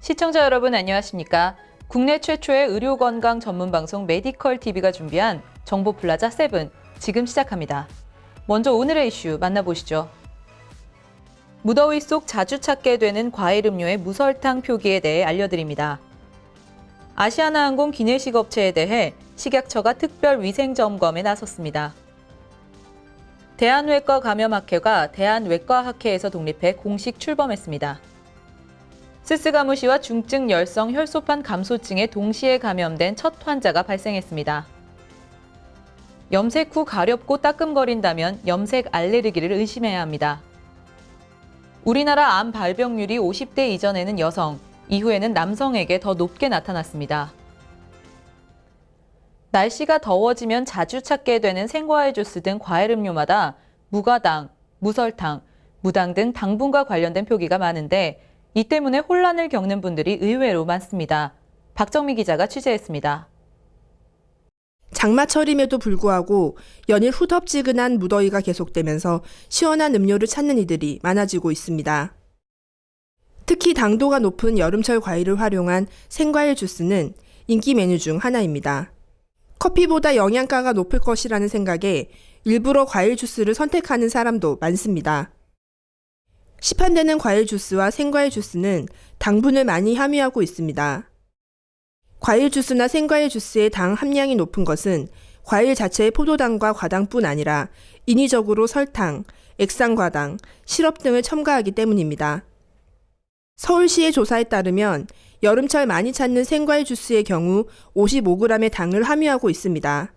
시청자 여러분 안녕하십니까? 국내 최초의 의료건강 전문방송 메디컬TV가 준비한 정보플라자 7 지금 시작합니다. 먼저 오늘의 이슈 만나보시죠. 무더위 속 자주 찾게 되는 과일 음료의 무설탕 표기에 대해 알려드립니다. 아시아나항공 기내식 업체에 대해 식약처가 특별 위생점검에 나섰습니다. 대한외과감염학회가 대한외과학회에서 독립해 공식 출범했습니다. 스스가무시와 중증 열성 혈소판 감소증에 동시에 감염된 첫 환자가 발생했습니다. 염색 후 가렵고 따끔거린다면 염색 알레르기를 의심해야 합니다. 우리나라 암 발병률이 50대 이전에는 여성, 이후에는 남성에게 더 높게 나타났습니다. 날씨가 더워지면 자주 찾게 되는 생과일 주스 등 과일 음료마다 무가당, 무설탕, 무당 등 당분과 관련된 표기가 많은데 이 때문에 혼란을 겪는 분들이 의외로 많습니다. 박정미 기자가 취재했습니다. 장마철임에도 불구하고 연일 후덥지근한 무더위가 계속되면서 시원한 음료를 찾는 이들이 많아지고 있습니다. 특히 당도가 높은 여름철 과일을 활용한 생과일 주스는 인기 메뉴 중 하나입니다. 커피보다 영양가가 높을 것이라는 생각에 일부러 과일 주스를 선택하는 사람도 많습니다. 시판되는 과일 주스와 생과일 주스는 당분을 많이 함유하고 있습니다. 과일 주스나 생과일 주스의 당 함량이 높은 것은 과일 자체의 포도당과 과당뿐 아니라 인위적으로 설탕, 액상과당, 시럽 등을 첨가하기 때문입니다. 서울시의 조사에 따르면 여름철 많이 찾는 생과일 주스의 경우 55g의 당을 함유하고 있습니다.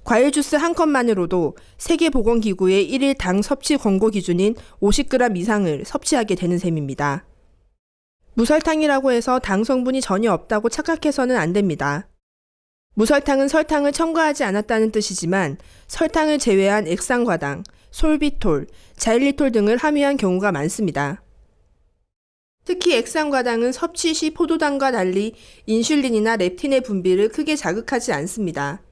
과일 주스 한 컵만으로도 세계보건기구의 1일 당 섭취 권고 기준인 50g 이상을 섭취하게 되는 셈입니다. 무설탕이라고 해서 당 성분이 전혀 없다고 착각해서는 안 됩니다. 무설탕은 설탕을 첨가하지 않았다는 뜻이지만 설탕을 제외한 액상과당, 솔비톨, 자일리톨 등을 함유한 경우가 많습니다. 특히 액상과당은 섭취 시 포도당과 달리 인슐린이나 렙틴의 분비를 크게 자극하지 않습니다.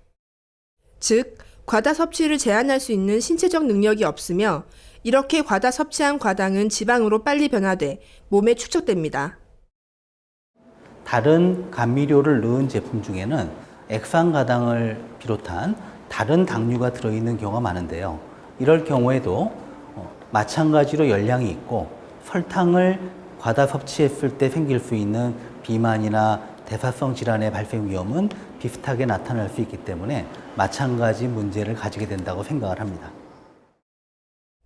즉, 과다 섭취를 제한할 수 있는 신체적 능력이 없으며 이렇게 과다 섭취한 과당은 지방으로 빨리 변화돼 몸에 축적됩니다. 다른 감미료를 넣은 제품 중에는 액상과당을 비롯한 다른 당류가 들어있는 경우가 많은데요. 이럴 경우에도 마찬가지로 열량이 있고 설탕을 과다 섭취했을 때 생길 수 있는 비만이나 대사성 질환의 발생 위험은 비슷하게 나타날 수 있기 때문에 마찬가지 문제를 가지게 된다고 생각을 합니다.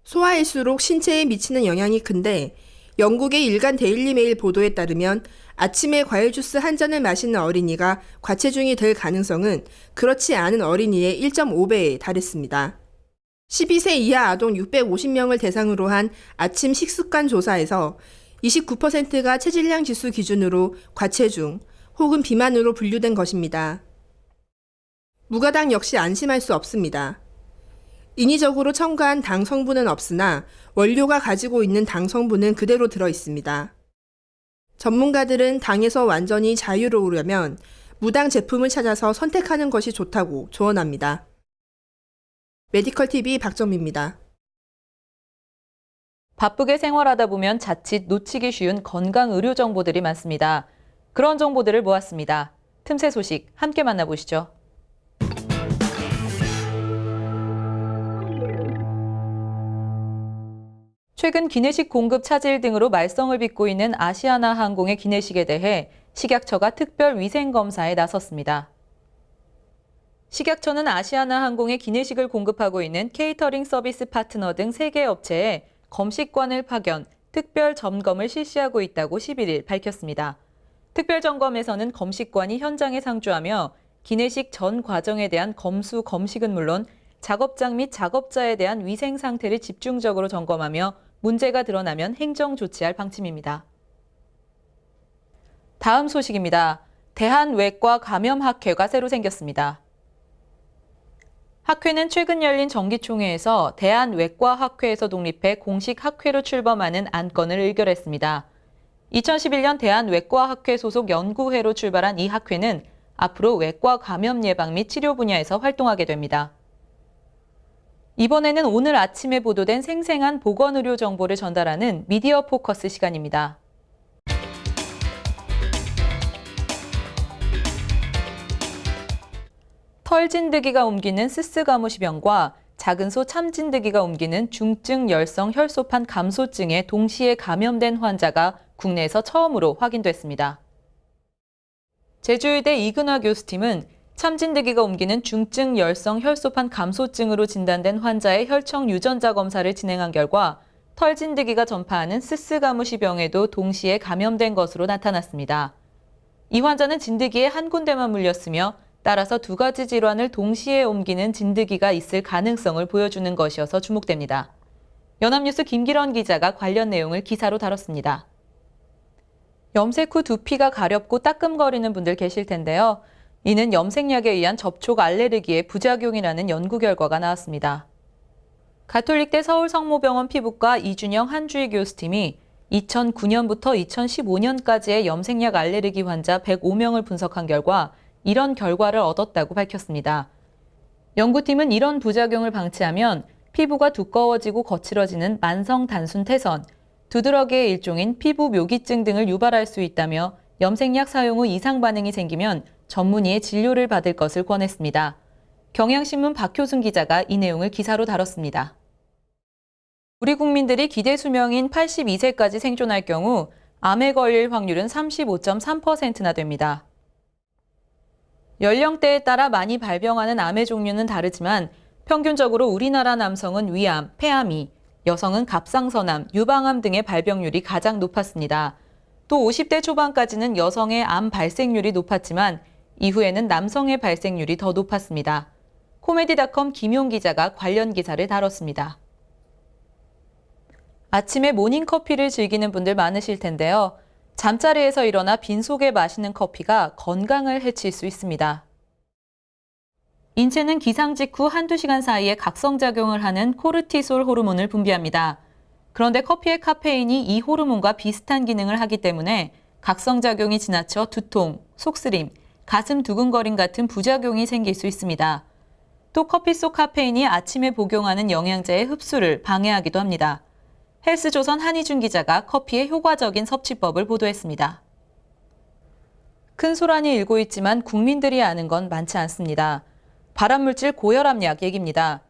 소화일수록 신체에 미치는 영향이 큰데 영국의 일간 데일리 메일 보도에 따르면 아침에 과일 주스 한 잔을 마시는 어린이가 과체중이 될 가능성은 그렇지 않은 어린이의 1.5배에 달했습니다. 12세 이하 아동 650명을 대상으로 한 아침 식습관 조사에서 29%가 체질량 지수 기준으로 과체중 혹은 비만으로 분류된 것입니다. 무가당 역시 안심할 수 없습니다. 인위적으로 첨가한 당 성분은 없으나 원료가 가지고 있는 당 성분은 그대로 들어 있습니다. 전문가들은 당에서 완전히 자유로우려면 무당 제품을 찾아서 선택하는 것이 좋다고 조언합니다. 메디컬TV 박정미입니다. 바쁘게 생활하다 보면 자칫 놓치기 쉬운 건강 의료 정보들이 많습니다. 그런 정보들을 모았습니다. 틈새 소식 함께 만나보시죠. 최근 기내식 공급 차질 등으로 말썽을 빚고 있는 아시아나항공의 기내식에 대해 식약처가 특별 위생검사에 나섰습니다. 식약처는 아시아나항공의 기내식을 공급하고 있는 케이터링 서비스 파트너 등 3개 업체에 검식관을 파견, 특별 점검을 실시하고 있다고 11일 밝혔습니다. 특별 점검에서는 검식관이 현장에 상주하며 기내식 전 과정에 대한 검수, 검식은 물론 작업장 및 작업자에 대한 위생 상태를 집중적으로 점검하며 문제가 드러나면 행정 조치할 방침입니다. 다음 소식입니다. 대한외과감염학회가 새로 생겼습니다. 학회는 최근 열린 정기총회에서 대한외과학회에서 독립해 공식 학회로 출범하는 안건을 의결했습니다. 2011년 대한외과학회 소속 연구회로 출발한 이 학회는 앞으로 외과 감염 예방 및 치료 분야에서 활동하게 됩니다. 이번에는 오늘 아침에 보도된 생생한 보건의료 정보를 전달하는 미디어 포커스 시간입니다. 털진드기가 옮기는 스스가무시병과 작은 소 참진드기가 옮기는 중증 열성 혈소판 감소증에 동시에 감염된 환자가 국내에서 처음으로 확인됐습니다. 제주의대 이근화 교수팀은 참진드기가 옮기는 중증 열성 혈소판 감소증으로 진단된 환자의 혈청 유전자 검사를 진행한 결과 털진드기가 전파하는 스스가무시병에도 동시에 감염된 것으로 나타났습니다. 이 환자는 진드기에 한 군데만 물렸으며 따라서 두 가지 질환을 동시에 옮기는 진드기가 있을 가능성을 보여주는 것이어서 주목됩니다. 연합뉴스 김기런 기자가 관련 내용을 기사로 다뤘습니다. 염색 후 두피가 가렵고 따끔거리는 분들 계실 텐데요. 이는 염색약에 의한 접촉 알레르기의 부작용이라는 연구 결과가 나왔습니다. 가톨릭대 서울성모병원 피부과 이준영 한주희 교수팀이 2009년부터 2015년까지의 염색약 알레르기 환자 105명을 분석한 결과 이런 결과를 얻었다고 밝혔습니다. 연구팀은 이런 부작용을 방치하면 피부가 두꺼워지고 거칠어지는 만성 단순 태선, 두드러기의 일종인 피부 묘기증 등을 유발할 수 있다며 염색약 사용 후 이상 반응이 생기면 전문의의 진료를 받을 것을 권했습니다. 경향신문 박효순 기자가 이 내용을 기사로 다뤘습니다. 우리 국민들이 기대 수명인 82세까지 생존할 경우 암에 걸릴 확률은 35.3%나 됩니다. 연령대에 따라 많이 발병하는 암의 종류는 다르지만 평균적으로 우리나라 남성은 위암, 폐암이, 여성은 갑상선암, 유방암 등의 발병률이 가장 높았습니다. 또 50대 초반까지는 여성의 암 발생률이 높았지만 이후에는 남성의 발생률이 더 높았습니다. 코미디닷컴 김용 기자가 관련 기사를 다뤘습니다. 아침에 모닝커피를 즐기는 분들 많으실 텐데요. 잠자리에서 일어나 빈속에 마시는 커피가 건강을 해칠 수 있습니다. 인체는 기상 직후 한두 시간 사이에 각성작용을 하는 코르티솔 호르몬을 분비합니다. 그런데 커피의 카페인이 이 호르몬과 비슷한 기능을 하기 때문에 각성작용이 지나쳐 두통, 속쓰림, 가슴 두근거림 같은 부작용이 생길 수 있습니다. 또 커피 속 카페인이 아침에 복용하는 영양제의 흡수를 방해하기도 합니다. 헬스조선 한희준 기자가 커피의 효과적인 섭취법을 보도했습니다. 큰 소란이 일고 있지만 국민들이 아는 건 많지 않습니다. 발암물질 고혈압약 얘기입니다.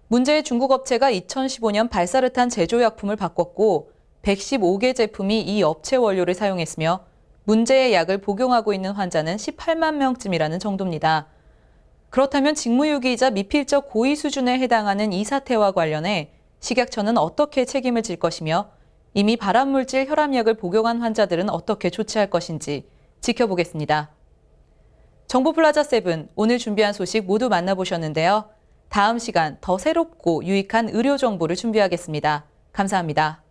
문제의 중국 업체가 2015년 발사르탄 제조약품을 바꿨고 115개 제품이 이 업체 원료를 사용했으며 문제의 약을 복용하고 있는 환자는 18만 명쯤이라는 정도입니다. 그렇다면 직무유기이자 미필적 고의 수준에 해당하는 이 사태와 관련해 식약처는 어떻게 책임을 질 것이며 이미 발암물질 혈압약을 복용한 환자들은 어떻게 조치할 것인지 지켜보겠습니다. 정보플라자 7, 오늘 준비한 소식 모두 만나보셨는데요. 다음 시간 더 새롭고 유익한 의료 정보를 준비하겠습니다. 감사합니다.